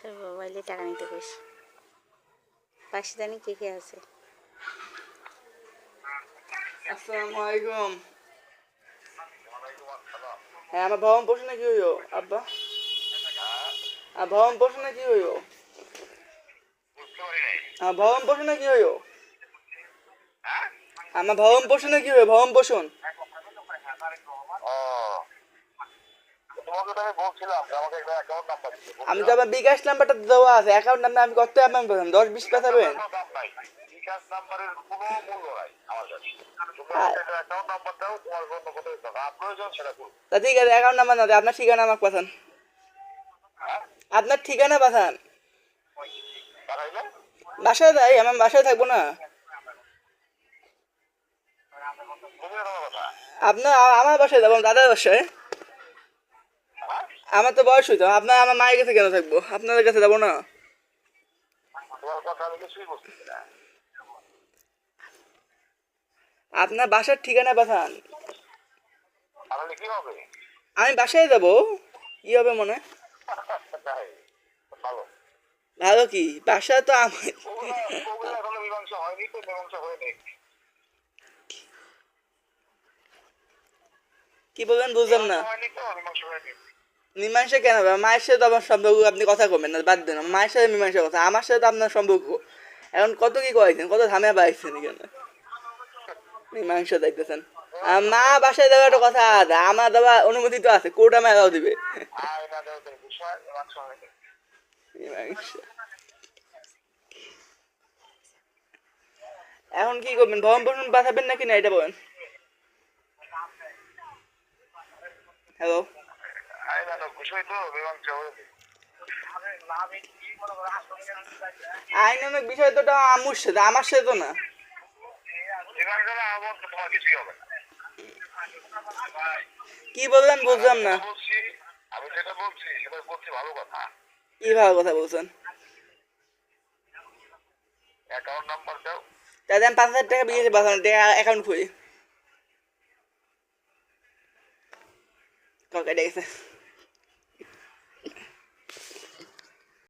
বাসার মোবাইলে টাকা নিতে কইছি। পাশে জানি কে কে আছে। আসসালামু আলাইকুম। হ্যাঁ, আমার ভবন পোষণ কি হইও আব্বা? আর ভবন পোষণ কি হইও? আমার ভবন পোষণে কি হইও? আমার ভবন পোষণে কি হইও? ভবন পোষণ আমি তো আমার বিকাশ নাম্বারটা দেওয়া আছে, অ্যাকাউন্ট নাম্বার আমি কত আপনার পেলাম 10-20 পেছাবেন। তা ঠিক আছে, অ্যাকাউন্ট নাম্বার না, আপনার ঠিকানা আমাকে পাঠান। আপনার ঠিকানা পাঠান। বাসায় যাই, আমার বাসায় থাকবো না। আপনার আমার বাসায় যাবো, দাদার বাসায়। আমার তো বয়স হইতো, আপনার আমার মায়ের কাছে কেন থাকবো? আপনাদের কাছে যাবো না? আপনার বাসার ঠিকানা পাঠান। আমি বাসায় যাবো। কি হবে মনে? ভালো কি বাসা তো আমার। কি বলবেন বুঝলাম না। মীমাংসা কেন হবে? মায়ের সাথে তো আমার সম্পর্ক, আপনি কথা কমেন না, বাদ দেন। মায়ের সাথে মীমাংসা কথা, আমার সাথে তো আপনার সম্পর্ক। এখন কত কি কয়েছেন, কত ঝামেলা পাইছেন এখানে মীমাংসা দেখতেছেন। মা বাসায় যাওয়ার একটা কথা আছে, আমার দেওয়া অনুমতি তো আছে, কোর্ট আমার এলাও দিবে। মীমাংসা এখন কি করবেন? ভরণ পোষণ পাঠাবেন নাকি না এটা বলেন। হ্যালো, আইনানুক বিষয় তো আমার সাথে, আমার সাথে তো না। কি বললেন বুঝলাম না। কি ভালো কথা বলছেন? তাহলে আমি 5,000 টাকা বিয়েছে পাঠানো, অ্যাকাউন্ট খুলি। কাউকে ডেকেছে।